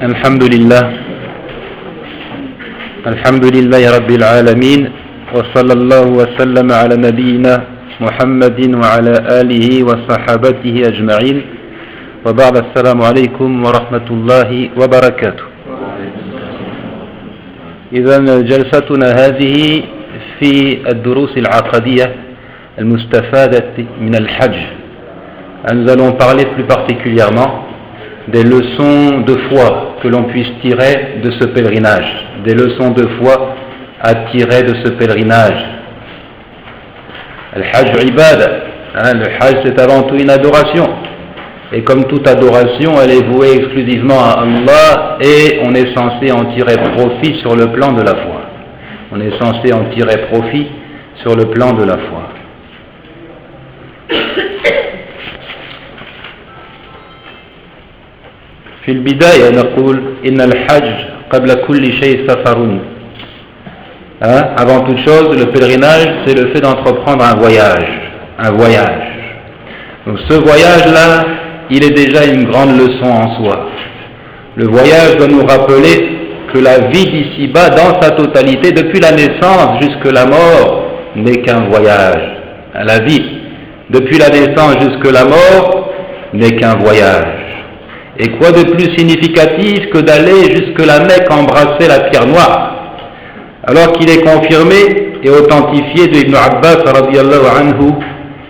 الحمد لله رب العالمين وصلى الله وسلم على نبينا محمد وعلى آله وصحابته أجمعين وبعد السلام عليكم ورحمة الله وبركاته. إذن جلستنا هذه في الدروس العقدية المستفادة من الحج. Nous allons parler plus particulièrement des leçons de foi que l'on puisse tirer de ce pèlerinage, des leçons de foi à tirer de ce pèlerinage. Le Hajj ibada, le Hajj c'est avant tout une adoration, et comme toute adoration elle est vouée exclusivement à Allah et on est censé en tirer profit sur le plan de la foi. On est censé en tirer profit sur le plan de la foi. في البداية نقول إن الحج قبل كل شيء سفر. Avant toute chose, le pèlerinage, c'est le fait d'entreprendre un voyage. Donc ce voyage-là, il est déjà une grande leçon en soi. Le voyage doit nous rappeler que la vie d'ici-bas, dans sa totalité, depuis la naissance jusqu'à la mort, n'est qu'un voyage. La vie, depuis la naissance jusqu'à la mort, n'est qu'un voyage. Et quoi de plus significatif que d'aller jusque la Mecque embrasser la pierre noire, alors qu'il est confirmé et authentifié de Ibn Abbas radiyallahu anhu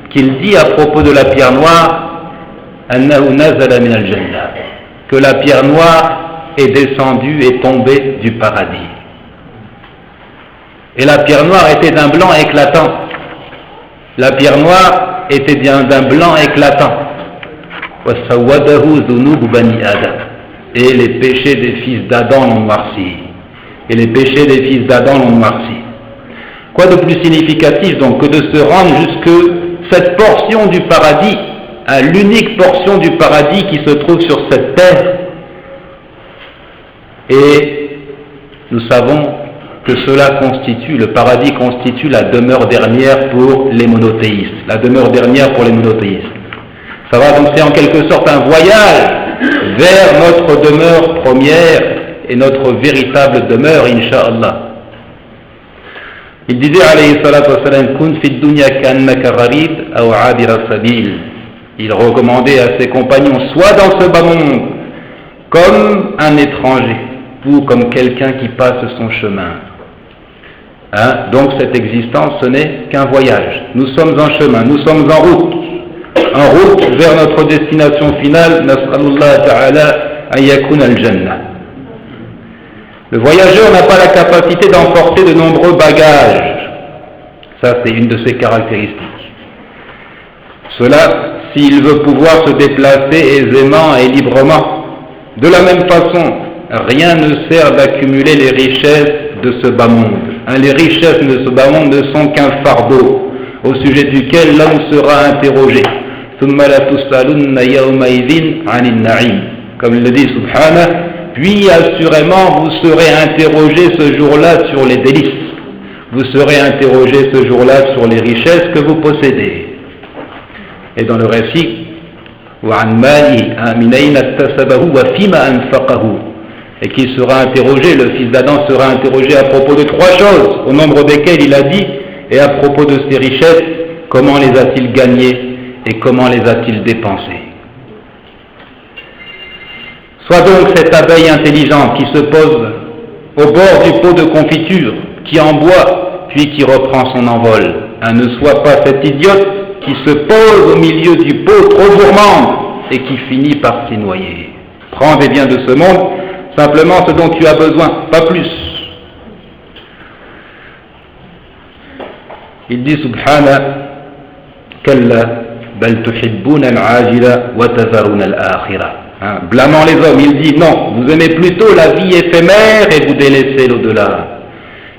qu'il dit à propos de la pierre noire annahu nazala min al-jannah, que la pierre noire est descendue et tombée du paradis. Et la pierre noire était d'un blanc éclatant. La pierre noire était d'un blanc éclatant. Et les péchés des fils d'Adam l'ont noirci. Quoi de plus significatif donc que de se rendre jusque cette portion du paradis, à l'unique portion du paradis qui se trouve sur cette terre. Et nous savons que le paradis constitue la demeure dernière pour les monothéistes. Ça va donc, c'est en quelque sorte un voyage vers notre demeure première et notre véritable demeure, Inch'Allah. Il disait, alayhi salatu wassalam, kun fi dunya ka'annaka gharib aw 'abira sabil. Il recommandait à ses compagnons, sois dans ce bas monde comme un étranger, ou comme quelqu'un qui passe son chemin. Donc cette existence, ce n'est qu'un voyage. Nous sommes en chemin, nous sommes en route vers notre destination finale, nas'alullah ta'ala an yakuna al-jannah. Le voyageur n'a pas la capacité d'emporter de nombreux bagages. Ça, c'est une de ses caractéristiques. Cela, s'il veut pouvoir se déplacer aisément et librement. De la même façon, rien ne sert d'accumuler les richesses de ce bas monde. Les richesses de ce bas monde ne sont qu'un fardeau au sujet duquel l'homme sera interrogé. Comme le dit Subhanahu, puis assurément vous serez interrogé ce jour-là sur les délices, vous serez interrogé ce jour-là sur les richesses que vous possédez. Et dans le récit, et qui sera interrogé, le fils d'Adam sera interrogé à propos de 3 choses, au nombre desquelles il a dit, et à propos de ses richesses, comment les a-t-il gagnées et comment les a-t-il dépensés. Soit donc cette abeille intelligente qui se pose au bord du pot de confiture, qui en boit, puis qui reprend son envol. Ne soit pas cette idiote qui se pose au milieu du pot trop gourmande et qui finit par s'y noyer. Prends des biens de ce monde, simplement ce dont tu as besoin, pas plus. Il dit Subhana, Kalla bal tuhibbuna al-ajila wa tadharuna al-akhirah. Blâmant les hommes, il dit non, vous aimez plutôt la vie éphémère et vous délaissez l'au-delà.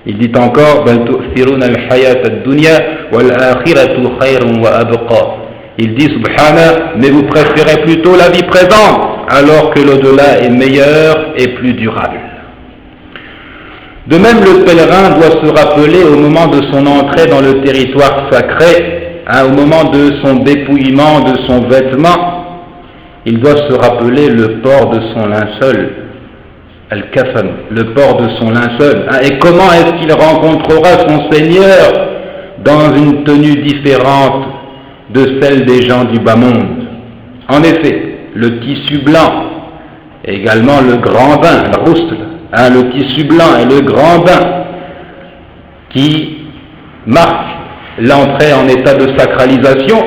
Il dit encore bal tu'thiruna al-hayata ad-dunya wal-akhiratu khayrun wa abqa. Il dit Subhana, mais vous préférez plutôt la vie présente alors que l'au-delà est meilleur et plus durable. De même, le pèlerin doit se rappeler au moment de son entrée dans le territoire sacré, au moment de son dépouillement de son vêtement, il doit se rappeler le port de son linceul, al-kafan, le port de son linceul. Et comment est-ce qu'il rencontrera son Seigneur dans une tenue différente de celle des gens du bas monde? En effet, le tissu blanc, et également le grand bain, le rousl, le tissu blanc et le grand bain qui marquent l'entrée en état de sacralisation,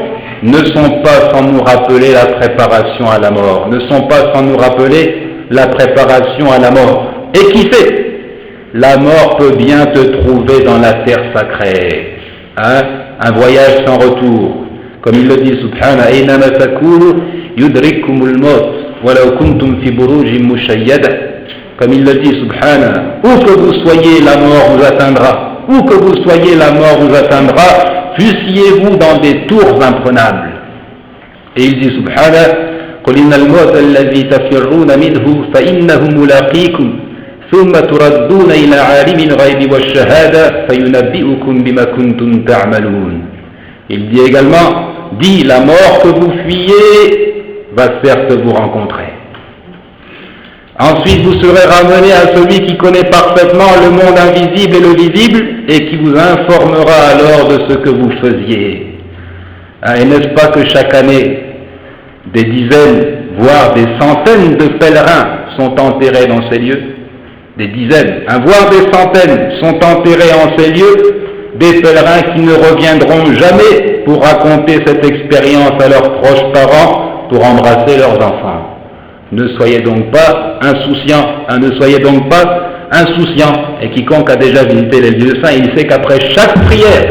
ne sont pas sans nous rappeler la préparation à la mort, ne sont pas sans nous rappeler la préparation à la mort. Et qui sait, la mort peut bien te trouver dans la terre sacrée, un voyage sans retour. Comme il le dit, subhana, aynama takunu yudrikkumul maut walau kuntum fi burujin mushayyada. Comme il le dit, subhana, où que vous soyez, la mort vous atteindra. Où que vous soyez, la mort vous atteindra, fussiez-vous dans des tours imprenables. Et il dit, subhana, قل إن الموت الذي تفرون منه فإنه ملاقيكم ثم تردون إلى عالم الغيب والشهادة فينبئكم بما كنتم تعملون. Il dit également, dit, la mort que vous fuyez va certes vous rencontrer. Ensuite, vous serez ramené à celui qui connaît parfaitement le monde invisible et le visible et qui vous informera alors de ce que vous faisiez. Et n'est-ce pas que chaque année, des dizaines, voire des centaines de pèlerins sont enterrés dans ces lieux? Des dizaines, voire des centaines sont enterrés en ces lieux, des pèlerins qui ne reviendront jamais pour raconter cette expérience à leurs proches parents, pour embrasser leurs enfants. Ne soyez donc pas insouciants, ne soyez donc pas insouciants. Et quiconque a déjà visité les lieux saints, il sait qu'après chaque prière,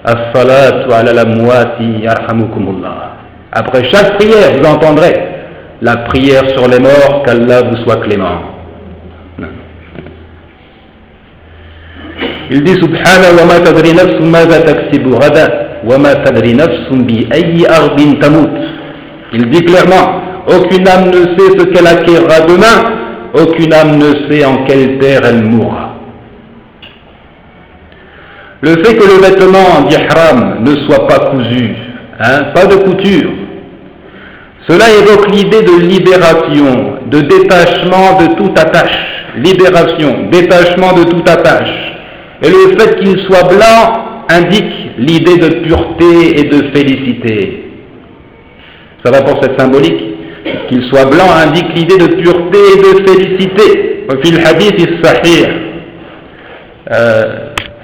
as-salatu ala al-amwati yarhamukumullah. Après chaque prière, vous entendrez la prière sur les morts, qu'Allah vous soit clément. Il dit subhanahu wa ma tadri nafsun madha taksibu ghadan wa ma tadri nafsun bi ayyi ardin tamut. Il dit clairement, aucune âme ne sait ce qu'elle acquérera demain, aucune âme ne sait en quelle terre elle mourra. Le fait que le vêtement d'ihram ne soit pas cousu, pas de couture, cela évoque l'idée de libération, de détachement de toute attache. Libération, détachement de toute attache. Et le fait qu'il soit blanc indique l'idée de pureté et de félicité. Ça va pour cette symbolique? Qu'il soit blanc indique l'idée de pureté et de félicité. وفي الحديث الصحيح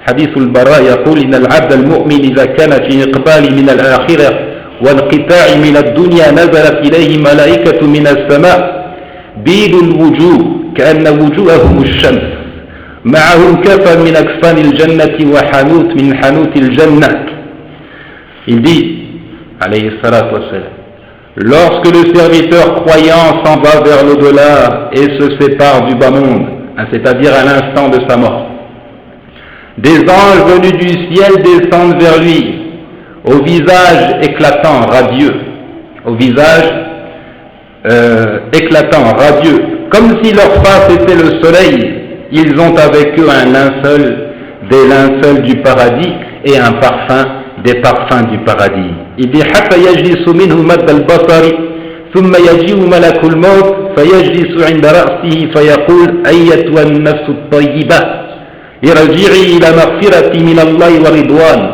حديث البراء يقول إن العبد المؤمن إذا كان في إقبال من الآخرة وانقطاع من الدنيا نزلت إليه ملائكة من السماء بيض الوجوه كأن وجوههم الشمس معهم كفن من أكفان الجنة وحانوت من حانوت الجنة. Il dit, alayhi salatu wassalam, lorsque le serviteur croyant s'en va vers l'au-delà et se sépare du bas monde, c'est-à-dire à l'instant de sa mort, des anges venus du ciel descendent vers lui, au visage éclatant, radieux, au visage éclatant, radieux, comme si leur face était le soleil. Ils ont avec eux un linceul, des linceuls du paradis et un parfum, des parfums du paradis. Il dit حتى يجلس منه مد البصر ثم يجيء ملك الموت فيجلس عند رأسه فيقول أيتها النفس الطيبة ارجعي إلى مغفرة من الله ورضوان.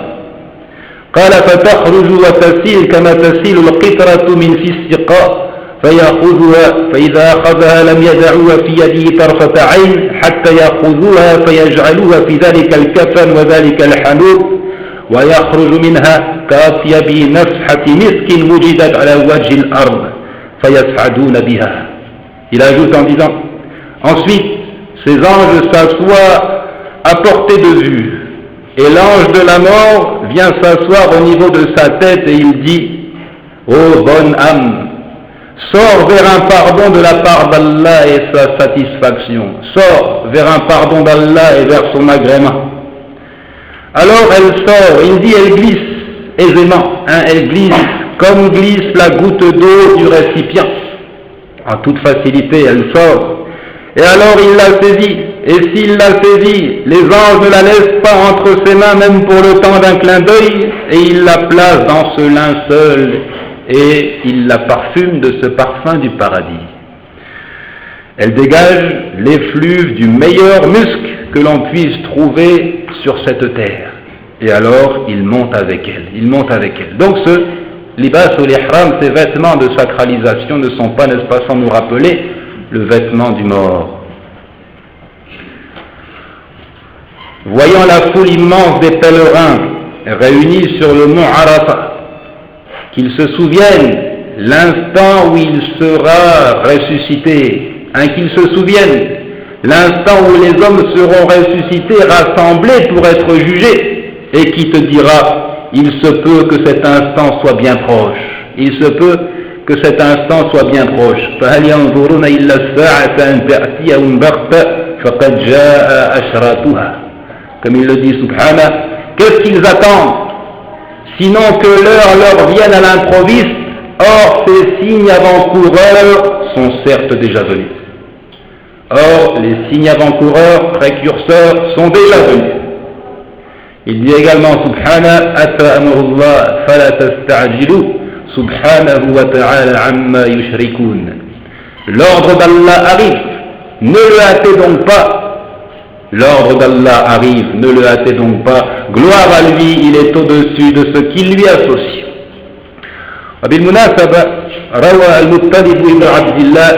قال فتخرج وتسيل كما تسيل القطرة من في السقاء فيأخذها فإذا أخذها لم يدعوها في يده طرفة عين حتى يأخذوها فيجعلوها في ذلك الكفن وذلك الحنوط ويخرج منها كأطيب نفحة مسك وجدت على وجه الأرض فيسعدون بها. Il ajoute en disant, ensuite ces anges s'assoient à portée de vue et l'ange de la mort vient s'asseoir au niveau de sa tête et il dit, ô bonne âme, sors vers un pardon de la part d'Allah et sa satisfaction. Sors vers un pardon d'Allah et vers son agrément. Alors elle sort, il dit elle glisse aisément, elle glisse comme glisse la goutte d'eau du récipient. En toute facilité, elle sort. Et alors il la saisit. Et s'il la saisit, les anges ne la laissent pas entre ses mains même pour le temps d'un clin d'œil et il la place dans ce linceul et il la parfume de ce parfum du paradis. Elle dégage l'effluve du meilleur musc que l'on puisse trouver sur cette terre. Et alors, il monte avec elle. Il monte avec elle. Donc ce libas ou l'ihram, ces vêtements de sacralisation ne sont pas, n'est-ce pas, sans nous rappeler le vêtement du mort. Voyant la foule immense des pèlerins réunis sur le mont Arafat, qu'ils se souviennent l'instant où il sera ressuscité, qu'ils se souviennent l'instant où les hommes seront ressuscités, rassemblés pour être jugés, et qui te dira, il se peut que cet instant soit bien proche. Il se peut que cet instant soit bien proche. فَهَلْ يَنْظُرُونَ إِلَّا السَّاعَةَ أَنْ تَأْتِيَهُمْ بَغْتَةً فَقَدْ جَاءَ أَشْرَاطُهَا. Comme il le dit, subhanah, qu'est-ce qu'ils attendent? Sinon que l'heure leur vienne à l'improviste. Or, ces signes avant-coureurs sont certes déjà venus. Or, les signes avant-coureurs, précurseurs, sont déjà venus. Il dit également, subhanah, ata amrullah fala tasta'jilu, subhanahu wa ta'ala amma yushrikun. L'ordre d'Allah arrive, ne le hâtez donc pas. L'ordre d'Allah arrive, ne le hâtez donc pas. Gloire à lui, il est au-dessus de ce qui lui associe. وبالمناسبة روى المطلب بن عبد الله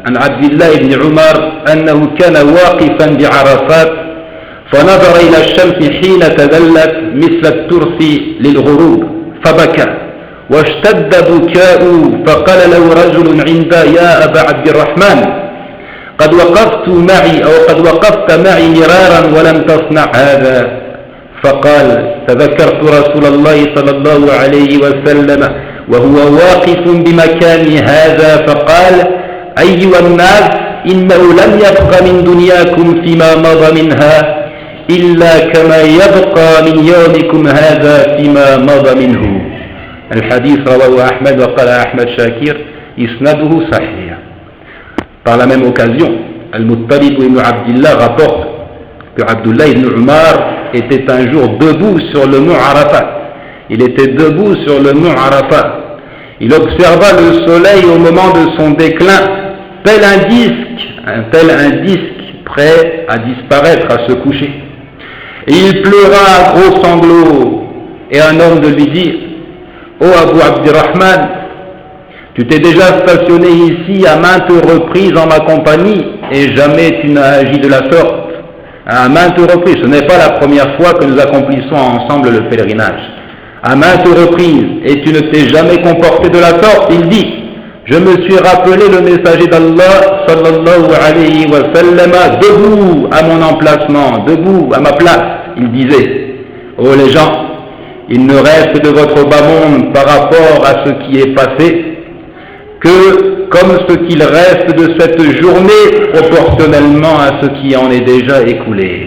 عن عبد الله بن عمر أنه كان واقفا بعرفات فنظر إلى الشمس حين تدلت مثل الترس للغروب فبكى واشتد بكاؤه فقال له رجل عنده يا أبا عبد الرحمن قد وقفت معي مرارا ولم تصنع هذا فقال تذكرت رسول الله صلى الله عليه وسلم وهو واقف بمكان هذا فقال أيها الناس إنه لم يبق من دنياكم فيما مضى منها إلا كما يبقى من يومكم هذا فيما مضى منه. الحديث رواه أحمد وقال أحمد شاكر إسناده صحيح. Par la même occasion, Al-Muttalib ibn Abdillah rapporte que Abdullah ibn Umar était un jour debout sur le mont Arafat. Il était debout sur le mont Arafat. Il observa le soleil au moment de son déclin, tel un disque prêt à disparaître, à se coucher. Et il pleura à gros sanglots, et un homme de lui dire, « Ô Abu Abdirrahman, tu t'es déjà stationné ici à maintes reprises en ma compagnie, et jamais tu n'as agi de la sorte. À maintes reprises, ce n'est pas la première fois que nous accomplissons ensemble le pèlerinage. À maintes reprises, et tu ne t'es jamais comporté de la sorte. » Il dit, « Je me suis rappelé le messager d'Allah, sallallahu alayhi wa sallam, debout à mon emplacement, debout à ma place. » Il disait, « Oh les gens, il ne reste de votre bas monde par rapport à ce qui est passé que comme ce qu'il reste de cette journée proportionnellement à ce qui en est déjà écoulé. »